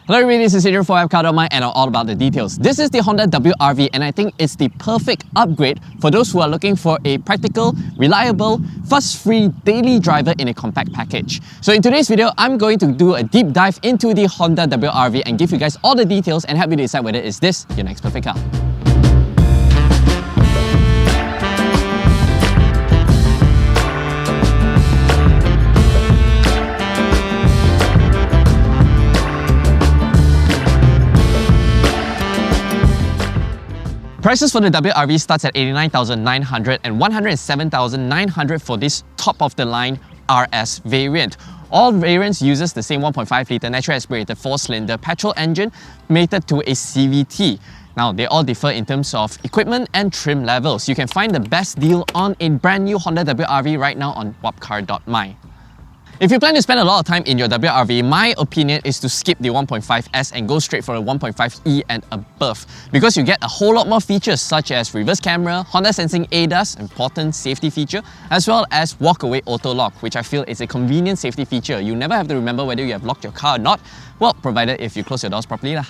Hello everybody, this is Adrian for WapCar.my and I'm all about the details. This is the Honda WRV and I think it's the perfect upgrade for those who are looking for a practical, reliable, fuss-free daily driver in a compact package. So in today's video, I'm going to do a deep dive into the Honda WRV and give you guys all the details and help you decide whether is this your next perfect car. Prices for the WRV starts at $89,900 and $107,900 for this top-of-the-line RS variant. All variants uses the same 1.5-litre naturally aspirated 4-cylinder petrol engine mated to a CVT. Now, they all differ in terms of equipment and trim levels. You can find the best deal on a brand new Honda WRV right now on WapCar.my. If you plan to spend a lot of time in your WRV, my opinion is to skip the 1.5S and go straight for the 1.5E and above, because you get a whole lot more features such as reverse camera, Honda Sensing ADAS, important safety feature, as well as walk-away auto lock, which I feel is a convenient safety feature. You never have to remember whether you have locked your car or not, well, provided if you close your doors properly lah.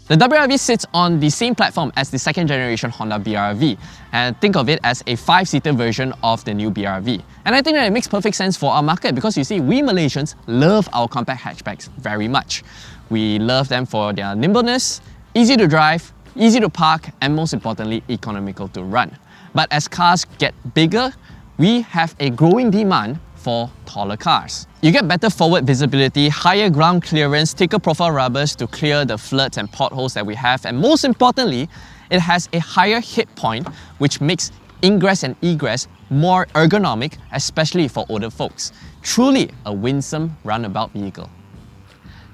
The WRV sits on the same platform as the second generation Honda BRV, and think of it as a 5-seater version of the new BRV. And I think that it makes perfect sense for our market because you see, we Malaysians love our compact hatchbacks very much. We love them for their nimbleness, easy to drive, easy to park, and most importantly, economical to run. But as cars get bigger, we have a growing demand for taller cars. You get better forward visibility, higher ground clearance, thicker profile rubbers to clear the floods and potholes that we have, and most importantly, it has a higher hit point which makes ingress and egress more ergonomic, especially for older folks. Truly a winsome runabout vehicle.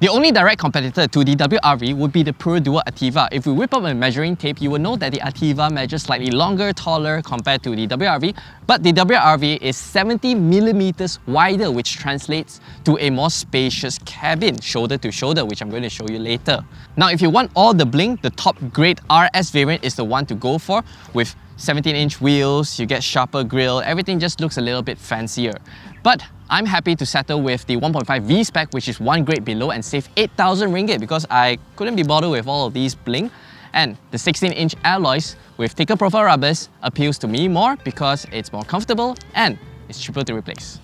The only direct competitor to the WRV would be the Perodua Ativa. If we whip up a measuring tape, you will know that the Ativa measures slightly longer, taller compared to the WRV, but the WRV is 70mm wider, which translates to a more spacious cabin, shoulder to shoulder, which I'm going to show you later. Now, if you want all the bling, the top grade RS variant is the one to go for, with 17-inch wheels, you get sharper grille, everything just looks a little bit fancier. But I'm happy to settle with the 1.5 V-Spec, which is one grade below, and save 8,000 ringgit because I couldn't be bothered with all of these bling. And the 16-inch alloys with thicker profile rubbers appeals to me more because it's more comfortable and it's cheaper to replace.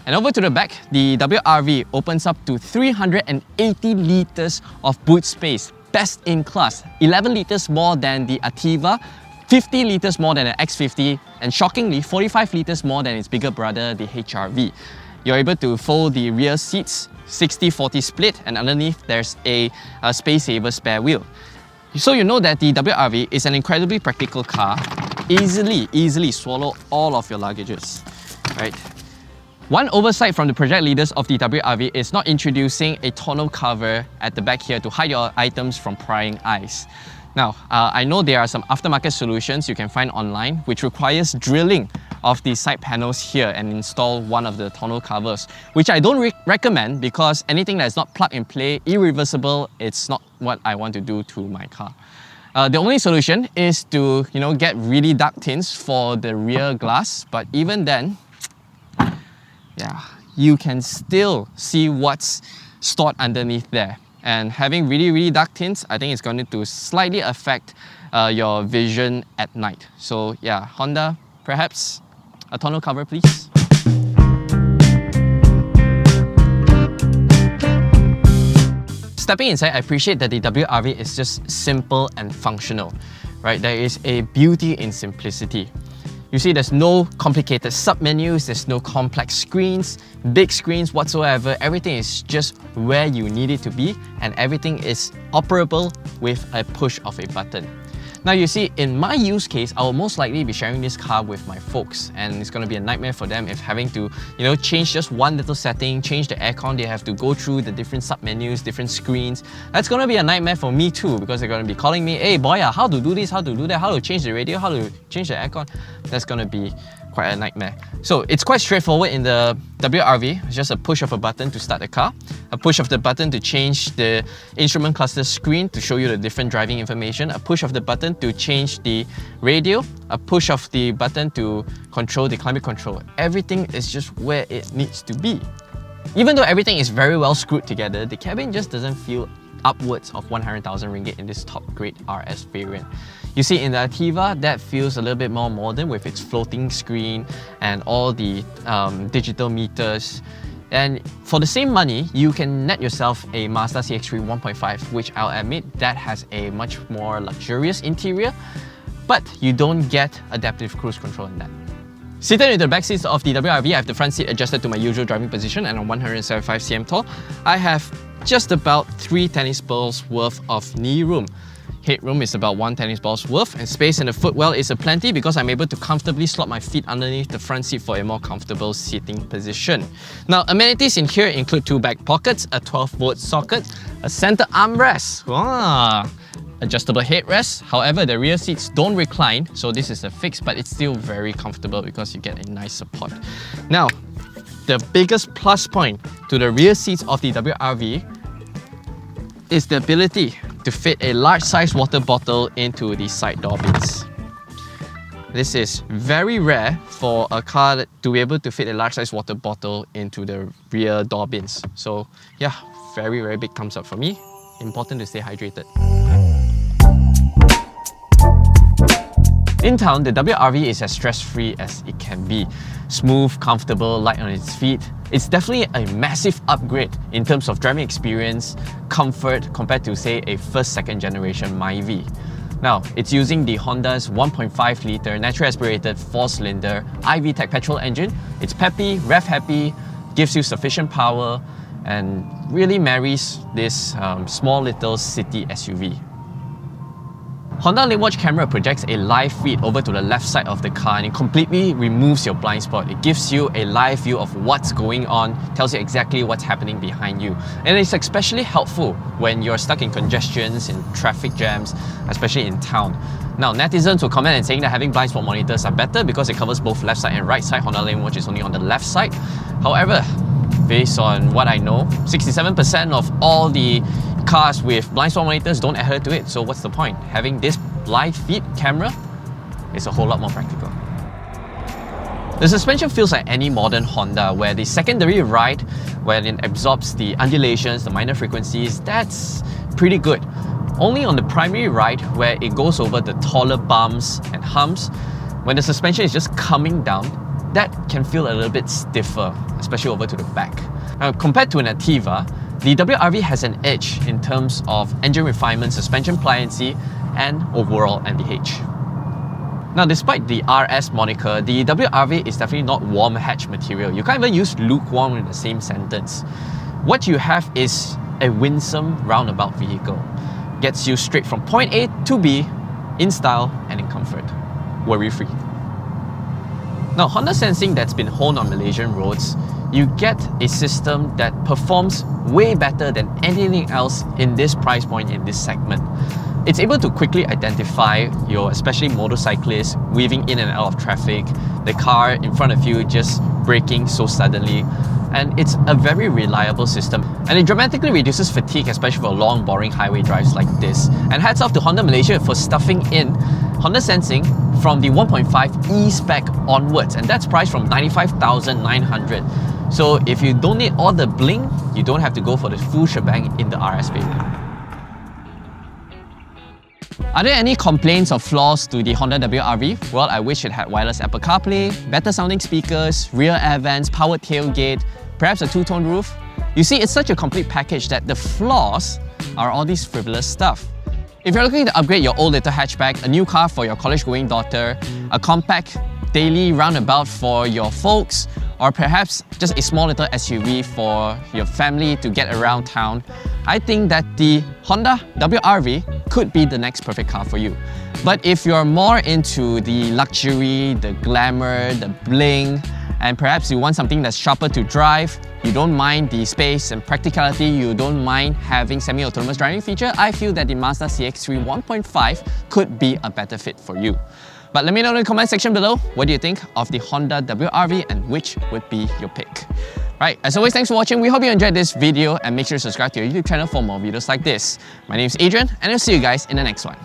And over to the back, the WRV opens up to 380 litres of boot space, best in class, 11 litres more than the Ativa, 50 litres more than the X50, and shockingly 45 litres more than its bigger brother, the HRV. You're able to fold the rear seats, 60-40 split, and underneath there's a space saver spare wheel. So you know that the WRV is an incredibly practical car, easily swallow all of your luggages, right? One oversight from the project leaders of the WRV is not introducing a tonneau cover at the back here to hide your items from prying eyes. Now, I know there are some aftermarket solutions you can find online which requires drilling of the side panels here and install one of the tonneau covers, which I don't recommend because anything that is not plug and play, irreversible, it's not what I want to do to my car. The only solution is to, get really dark tints for the rear glass, but even then, yeah, you can still see what's stored underneath there. And having really dark tints, I think it's going to slightly affect your vision at night. So yeah, Honda, perhaps a tonneau cover, please. Stepping inside, I appreciate that the WRV is just simple and functional, right? There is a beauty in simplicity. You see, there's no complicated sub-menus, there's no complex screens, big screens whatsoever. Everything is just where you need it to be, and everything is operable with a push of a button. Now you see, in my use case, I will most likely be sharing this car with my folks, and it's going to be a nightmare for them if having to, change just one little setting, change the aircon, they have to go through the different sub-menus, different screens. That's going to be a nightmare for me too, because they're going to be calling me, hey boy, how to do this, how to do that, how to change the radio, how to change the aircon. That's going to be quite a nightmare. So it's quite straightforward in the WRV. It's just a push of a button to start the car, a push of the button to change the instrument cluster screen to show you the different driving information, a push of the button to change the radio, a push of the button to control the climate control. Everything is just where it needs to be. Even though everything is very well screwed together, the cabin just doesn't feel upwards of 100,000 ringgit in this top-grade RS variant. You see, in the Ativa, that feels a little bit more modern with its floating screen and all the digital meters. And for the same money, you can net yourself a Mazda CX-3 1.5, which I'll admit that has a much more luxurious interior, but you don't get adaptive cruise control in that. Seated in the back seats of the WRV, I have the front seat adjusted to my usual driving position, and I'm 175 cm tall. I have just about 3 tennis balls worth of knee room. Headroom is about 1 tennis ball's worth, and space in the footwell is aplenty because I'm able to comfortably slot my feet underneath the front seat for a more comfortable seating position. Now, amenities in here include 2 back pockets, a 12-volt socket, a center armrest, adjustable headrest. However, the rear seats don't recline, so this is a fix, but it's still very comfortable because you get a nice support. Now, the biggest plus point to the rear seats of the WRV is the ability to fit a large-size water bottle into the side door bins. This is very rare for a car to be able to fit a large-size water bottle into the rear door bins. So yeah, very, very big thumbs up for me. Important to stay hydrated. In town, the WRV is as stress-free as it can be. Smooth, comfortable, light on its feet. It's definitely a massive upgrade in terms of driving experience, comfort, compared to, say, a first, second generation Myvi. Now, it's using the Honda's 1.5-litre naturally aspirated 4-cylinder iVTEC petrol engine. It's peppy, rev-happy, gives you sufficient power, and really marries this small little city SUV. Honda LaneWatch camera projects a live feed over to the left side of the car and it completely removes your blind spot. It gives you a live view of what's going on, tells you exactly what's happening behind you. And it's especially helpful when you're stuck in congestions, in traffic jams, especially in town. Now, netizens will comment and saying that having blind spot monitors are better because it covers both left side and right side. Honda LaneWatch is only on the left side. However, based on what I know, 67% of all the cars with blind spot monitors don't adhere to it, so what's the point? Having this live feed camera is a whole lot more practical. The suspension feels like any modern Honda, where the secondary ride, when it absorbs the undulations, the minor frequencies, that's pretty good. Only on the primary ride, where it goes over the taller bumps and humps, when the suspension is just coming down, that can feel a little bit stiffer, especially over to the back. Now, compared to an Ativa, the WRV has an edge in terms of engine refinement, suspension pliancy, and overall MPH. Now, despite the RS moniker, the WRV is definitely not warm hatch material. You can't even use lukewarm in the same sentence. What you have is a winsome roundabout vehicle. Gets you straight from point A to B in style and in comfort. Worry-free. Now, Honda sensing that's been honed on Malaysian roads, you get a system that performs way better than anything else in this price point, in this segment. It's able to quickly identify your, especially motorcyclists, weaving in and out of traffic, the car in front of you just braking so suddenly, and it's a very reliable system. And it dramatically reduces fatigue, especially for long, boring highway drives like this. And hats off to Honda Malaysia for stuffing in Honda sensing from the 1.5 E-Spec onwards, and that's priced from 95,900. So if you don't need all the bling, you don't have to go for the full shebang in the RS variant. Are there any complaints or flaws to the Honda WRV? Well, I wish it had wireless Apple CarPlay, better sounding speakers, rear air vents, powered tailgate, perhaps a two-tone roof. You see, it's such a complete package that the flaws are all this frivolous stuff. If you're looking to upgrade your old little hatchback, a new car for your college-going daughter, a compact daily roundabout for your folks, or perhaps just a small little SUV for your family to get around town, I think that the Honda WRV could be the next perfect car for you. But if you're more into the luxury, the glamour, the bling, and perhaps you want something that's sharper to drive, you don't mind the space and practicality, you don't mind having semi-autonomous driving feature, I feel that the Mazda CX-3 1.5 could be a better fit for you. But let me know in the comment section below, what do you think of the Honda WRV and which would be your pick? Right, as always, thanks for watching. We hope you enjoyed this video and make sure to subscribe to our YouTube channel for more videos like this. My name is Adrian and I'll see you guys in the next one.